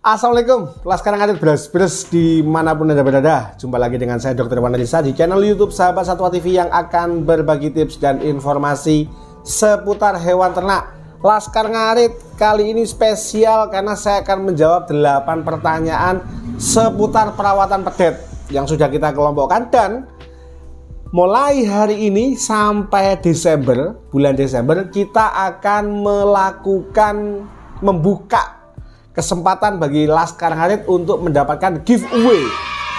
Assalamualaikum, Laskar Ngarit beres-beres dimanapun Anda berada. Jumpa lagi dengan saya Dr. Irwan Adisa di channel YouTube Sahabat Satwa TV yang akan berbagi tips dan informasi seputar hewan ternak. Laskar Ngarit kali ini spesial karena saya akan menjawab 8 pertanyaan seputar perawatan pedet yang sudah kita kelompokkan, dan mulai hari ini sampai bulan Desember kita akan membuka kesempatan bagi Laskar Ngarit untuk mendapatkan giveaway.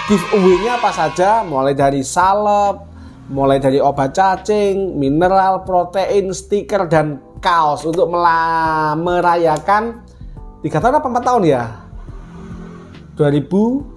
Giveaway-nya apa saja? Mulai dari salep, mulai dari obat cacing, mineral, protein, stiker, dan kaos untuk merayakan 3 tahun apa 4 tahun ya? 2019,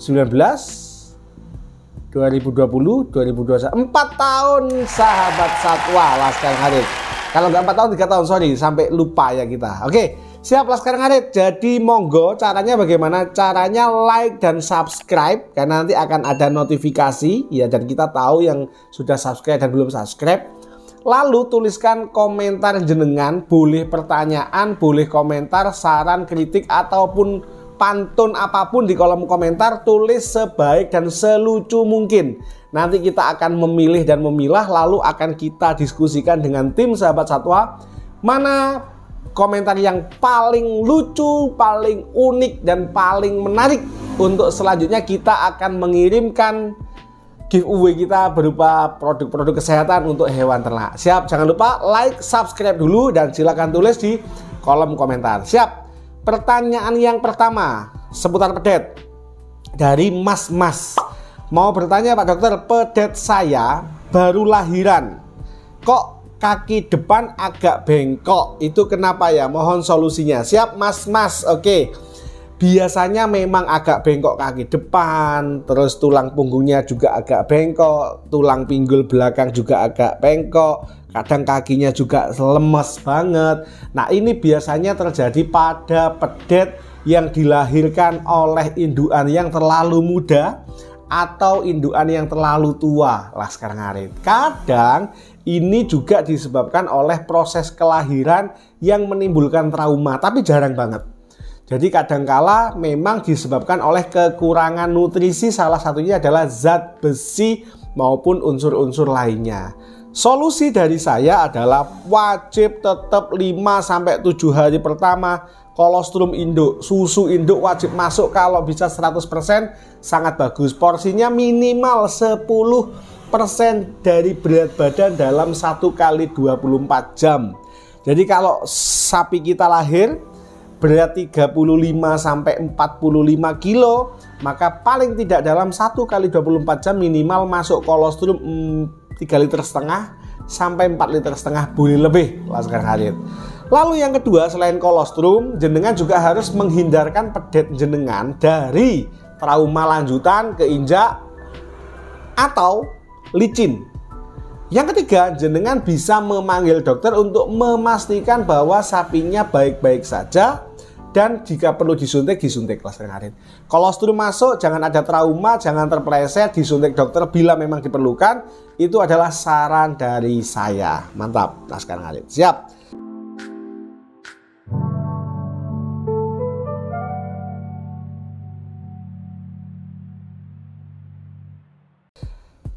2020, 2021, 4 tahun Sahabat Satwa Laskar Ngarit. Kalau nggak 4 tahun, 3 tahun, sorry, sampai lupa ya kita. Oke. Siap Laskar Ngarit, jadi monggo caranya bagaimana? Caranya like dan subscribe karena nanti akan ada notifikasi ya, dan kita tahu yang sudah subscribe dan belum subscribe. Lalu tuliskan komentar jenengan, boleh pertanyaan, boleh komentar, saran, kritik ataupun pantun apapun di kolom komentar, tulis sebaik dan selucu mungkin. Nanti kita akan memilih dan memilah, lalu akan kita diskusikan dengan tim Sahabat Satwa mana komentar yang paling lucu, paling unik, dan paling menarik. Untuk selanjutnya kita akan mengirimkan giveaway kita berupa produk-produk kesehatan untuk hewan ternak. Siap? Jangan lupa like, subscribe dulu, dan silakan tulis di kolom komentar. Siap? Pertanyaan yang pertama seputar pedet dari Mas. Mau bertanya, Pak Dokter, pedet saya baru lahiran, kok kaki depan agak bengkok, itu kenapa ya? Mohon solusinya. Siap Mas. Oke. Biasanya memang agak bengkok kaki depan, terus tulang punggungnya juga agak bengkok, tulang pinggul belakang juga agak bengkok, kadang kakinya juga lemes banget. Nah, ini biasanya terjadi pada pedet yang dilahirkan oleh indukan yang terlalu muda atau indukan yang terlalu tua, Laskar Ngarit. Kadang ini juga disebabkan oleh proses kelahiran yang menimbulkan trauma, tapi jarang banget. Jadi kadangkala memang disebabkan oleh kekurangan nutrisi, salah satunya adalah zat besi maupun unsur-unsur lainnya. Solusi dari saya adalah wajib tetap 5-7 hari pertama kolostrum induk, susu induk wajib masuk, kalau bisa 100% sangat bagus. Porsinya minimal 10% dari berat badan dalam 1 kali 24 jam. Jadi kalau sapi kita lahir berat 35 sampai 45 kilo, maka paling tidak dalam 1 kali 24 jam minimal masuk kolostrum 3,5 liter sampai 4,5 liter, boleh lebih, Laskar Ngarit. Lalu yang kedua, selain kolostrum, jenengan juga harus menghindarkan pedet jenengan dari trauma lanjutan, keinjak, atau licin. Yang ketiga, jenengan bisa memanggil dokter untuk memastikan bahwa sapinya baik-baik saja, dan jika perlu disuntik Laskar Ngarit. Kolostrum masuk, jangan ada trauma, jangan terpeleset, disuntik dokter bila memang diperlukan. Itu adalah saran dari saya. Mantap, Laskar Ngarit. Siap.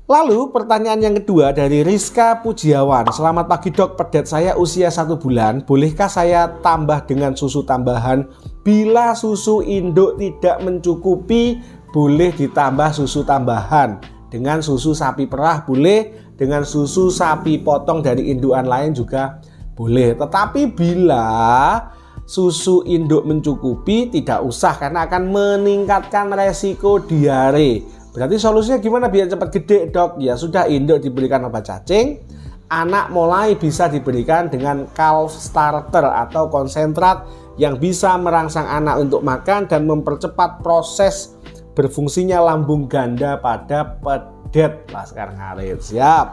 Lalu pertanyaan yang kedua dari Rizka Pujiawan. Selamat pagi dok, pedet saya usia 1 bulan. Bolehkah saya tambah dengan susu tambahan? Bila susu induk tidak mencukupi, boleh ditambah susu tambahan. Dengan susu sapi perah boleh, dengan susu sapi potong dari indukan lain juga boleh. Tetapi bila susu induk mencukupi, tidak usah karena akan meningkatkan resiko diare. Berarti solusinya gimana biar cepat gede dok? Ya sudah, induk diberikan obat cacing, anak mulai bisa diberikan dengan calf starter atau konsentrat yang bisa merangsang anak untuk makan dan mempercepat proses berfungsinya lambung ganda pada pedet, Laskar Ngarit. Siap.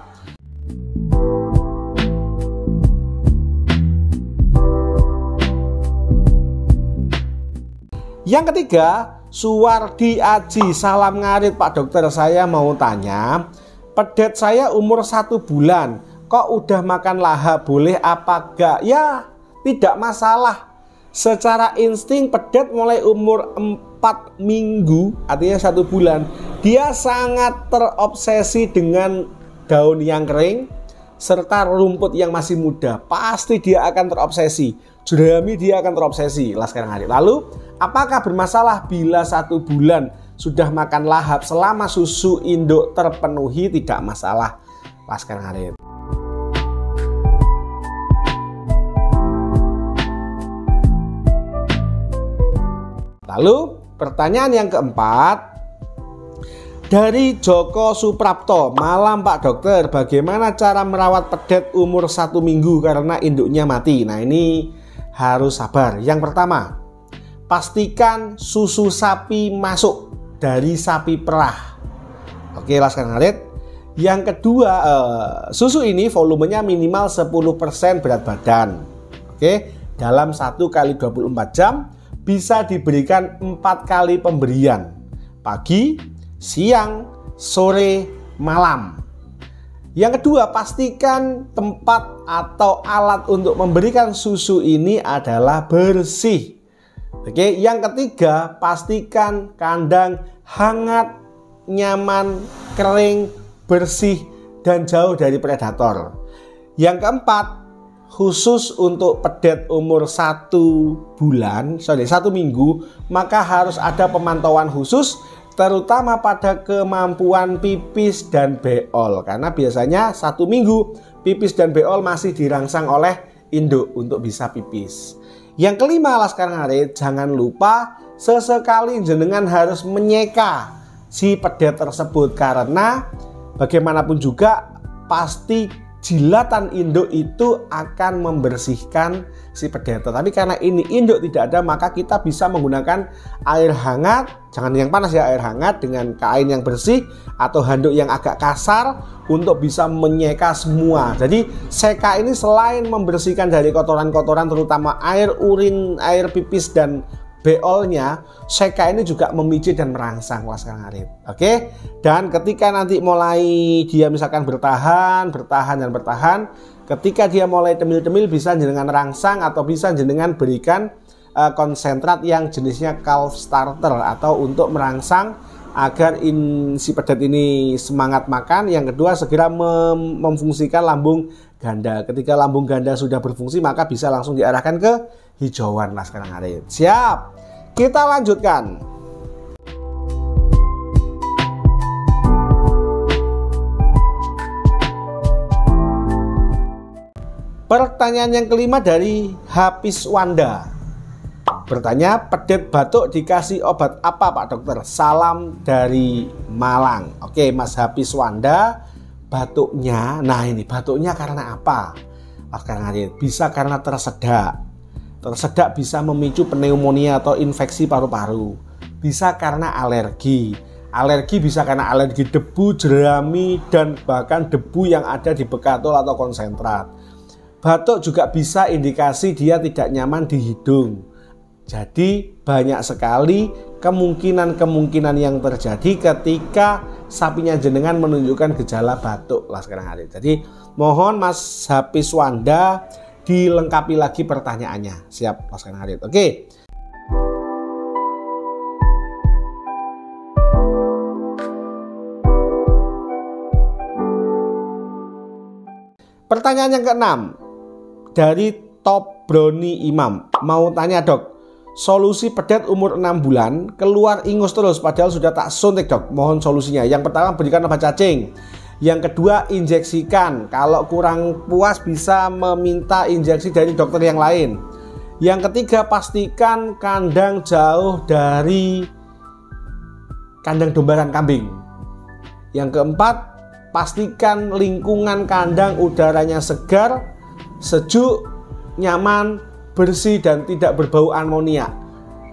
Yang ketiga, Suwardi Aji. Salam Ngarit Pak Dokter, saya mau tanya, pedet saya umur 1 bulan, kok udah makan lahap, boleh apa gak? Ya tidak masalah. Secara insting pedet mulai umur 4 minggu, artinya 1 bulan, dia sangat terobsesi dengan daun yang kering serta rumput yang masih muda. Pasti dia akan terobsesi. Jerami dia akan terobsesi Laskar Ngarit. Lalu, apakah bermasalah bila 1 bulan sudah makan lahap selama susu induk terpenuhi? Tidak masalah Laskar Ngarit. Lalu pertanyaan yang keempat dari Joko Suprapto. Malam Pak Dokter, bagaimana cara merawat pedet umur 1 minggu karena induknya mati? Nah, ini harus sabar. Yang pertama, pastikan susu sapi masuk dari sapi perah. Oke Laskar Ngarit. Yang kedua, susu ini volumenya minimal 10% berat badan. Oke, dalam 1 kali 24 jam bisa diberikan 4 kali pemberian, pagi, siang, sore, malam. Yang kedua, pastikan tempat atau alat untuk memberikan susu ini adalah bersih. Oke, yang ketiga, pastikan kandang hangat, nyaman, kering, bersih, dan jauh dari predator. Yang keempat, khusus untuk pedet umur 1 minggu, maka harus ada pemantauan khusus, terutama pada kemampuan pipis dan beol. Karena biasanya 1 minggu pipis dan beol masih dirangsang oleh induk untuk bisa pipis. Yang kelima Laskar Ngarit, jangan lupa sesekali jenengan harus menyeka si pedet tersebut, karena bagaimanapun juga pasti jilatan induk itu akan membersihkan si pedet. Tapi karena ini induk tidak ada, maka kita bisa menggunakan air hangat, jangan yang panas ya, air hangat dengan kain yang bersih atau handuk yang agak kasar untuk bisa menyeka semua. Jadi seka ini selain membersihkan dari kotoran-kotoran terutama air urin, air pipis dan beolnya, seka ini juga memijit dan merangsang Laskar Ngarit. Oke, dan ketika nanti mulai dia misalkan bertahan, ketika dia mulai temil-temil bisa jenengan rangsang atau bisa jenengan berikan konsentrat yang jenisnya calf starter atau untuk merangsang agar si pedet ini semangat makan. Yang kedua, segera memfungsikan lambung ganda. Ketika lambung ganda sudah berfungsi, maka bisa langsung diarahkan ke hijauan Laskar Ngarit. Siap, kita lanjutkan. Pertanyaan yang kelima dari Hafiz Wanda. Bertanya, pedet batuk dikasih obat apa Pak Dokter? Salam dari Malang. Oke Mas Hafiz Wanda, batuknya, nah ini batuknya karena apa? Laskar Ngarit, bisa karena tersedak. Tersedak bisa memicu pneumonia atau infeksi paru-paru. Bisa karena alergi. Alergi bisa karena alergi debu, jerami, dan bahkan debu yang ada di bekatol atau konsentrat. Batuk juga bisa indikasi dia tidak nyaman di hidung. Jadi banyak sekali kemungkinan-kemungkinan yang terjadi ketika sapinya jenengan menunjukkan gejala batuk Laskar Ngarit. Jadi mohon Mas Hafiz Wanda dilengkapi lagi pertanyaannya. Siap Laskar Ngarit. Oke. Pertanyaan yang keenam dari Top Brownie Imam. Mau tanya Dok, solusi pedet umur 6 bulan keluar ingus terus padahal sudah tak suntik Dok. Mohon solusinya. Yang pertama, berikan obat cacing. Yang kedua, injeksikan. Kalau kurang puas bisa meminta injeksi dari dokter yang lain. Yang ketiga, pastikan kandang jauh dari kandang domba dan kambing. Yang keempat, pastikan lingkungan kandang udaranya segar, sejuk, nyaman, bersih, dan tidak berbau amonia.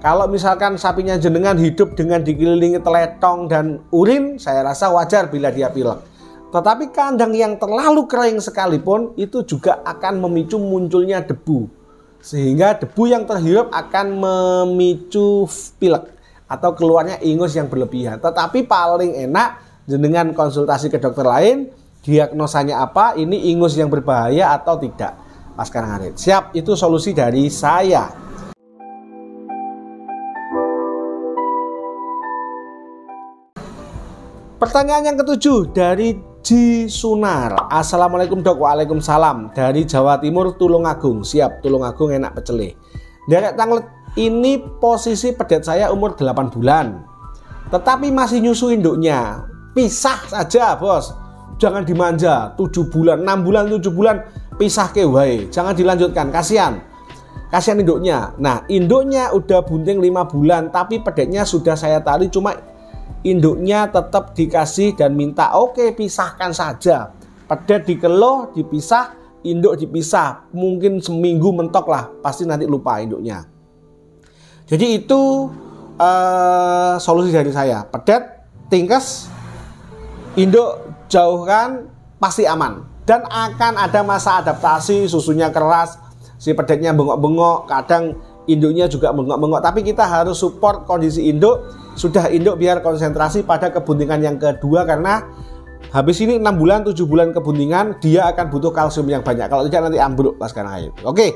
Kalau misalkan sapinya jenengan hidup dengan dikelilingi teletong dan urin, saya rasa wajar bila dia pilek. Tetapi kandang yang terlalu kering sekalipun itu juga akan memicu munculnya debu. Sehingga debu yang terhirup akan memicu pilek atau keluarnya ingus yang berlebihan. Tetapi paling enak jenengan konsultasi ke dokter lain, diagnosanya apa, ini ingus yang berbahaya atau tidak. Laskar Ngarit. Siap, itu solusi dari saya. Pertanyaan yang ketujuh dari Ji Sunar. Assalamualaikum dok. Waalaikumsalam. Dari Jawa Timur, Tulungagung. Siap, Tulungagung enak pecele. Derek Tanglet, ini posisi pedet saya umur 8 bulan. Tetapi masih nyusu induknya. Pisah saja bos. Jangan dimanja. 7 bulan, 6 bulan, 7 bulan. Pisah ke wae. Jangan dilanjutkan, kasihan. Kasihan induknya. Nah, induknya udah bunting 5 bulan. Tapi pedetnya sudah saya tarik, cuma induknya tetap dikasih dan minta oke pisahkan saja. Pedet dikeluh, dipisah, induk dipisah. Mungkin seminggu mentok lah, pasti nanti lupa induknya. Jadi itu solusi dari saya. Pedet, tingkes, induk jauhkan, pasti aman. Dan akan ada masa adaptasi, susunya keras, si pedetnya bengok-bengok, kadang induknya juga bengok-bengok. Tapi kita harus support kondisi induk. Sudah induk biar konsentrasi pada kebuntingan yang kedua, karena habis ini 6 bulan 7 bulan kebuntingan dia akan butuh kalsium yang banyak. Kalau tidak nanti ambruk Laskar Ngarit. Oke.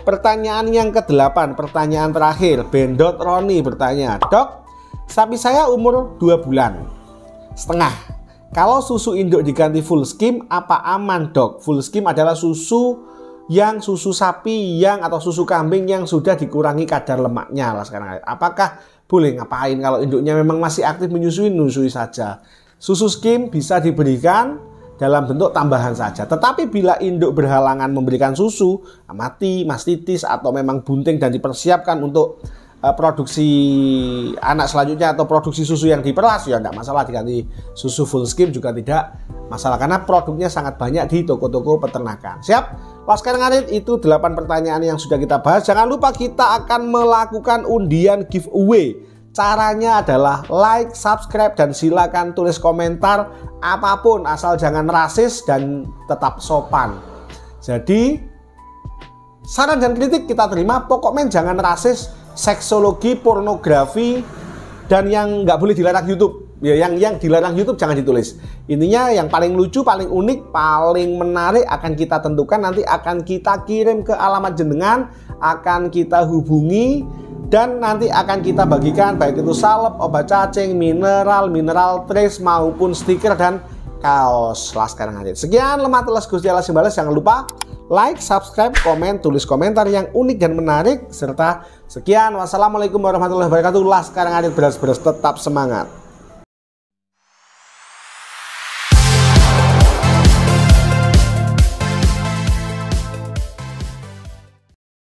Pertanyaan yang ke-8, pertanyaan terakhir. Bendot Roni bertanya, "Dok, sapi saya umur 2 bulan setengah. Kalau susu induk diganti full skim, apa aman dok?" Full skim adalah susu sapi yang atau susu kambing yang sudah dikurangi kadar lemaknya lah sekarang. Apakah boleh? Ngapain kalau induknya memang masih aktif menyusui saja. Susu skim bisa diberikan dalam bentuk tambahan saja. Tetapi bila induk berhalangan memberikan susu, mati, mastitis atau memang bunting dan dipersiapkan untuk produksi anak selanjutnya atau produksi susu yang diperas, ya tidak masalah diganti susu full skim juga tidak masalah, karena produknya sangat banyak di toko-toko peternakan. Siap? Laskar Ngarit, itu 8 pertanyaan yang sudah kita bahas. Jangan lupa kita akan melakukan undian giveaway. Caranya adalah like, subscribe, dan silakan tulis komentar apapun asal jangan rasis dan tetap sopan. Jadi saran dan kritik kita terima, pokoknya jangan rasis, seksologi, pornografi, dan yang nggak boleh dilarang YouTube. Ya, yang dilarang YouTube jangan ditulis. Intinya yang paling lucu, paling unik, paling menarik akan kita tentukan, nanti akan kita kirim ke alamat jenengan, akan kita hubungi, dan nanti akan kita bagikan baik itu salep, obat cacing, mineral trace maupun stiker dan kaos Laskar Ngarit. Sekian, lemah teles Gusti Allah Simbales. Jangan lupa like, subscribe, komen, tulis komentar yang unik dan menarik, serta sekian. Wassalamualaikum warahmatullahi wabarakatuh. Laskar Ngarit, beras-beras tetap semangat.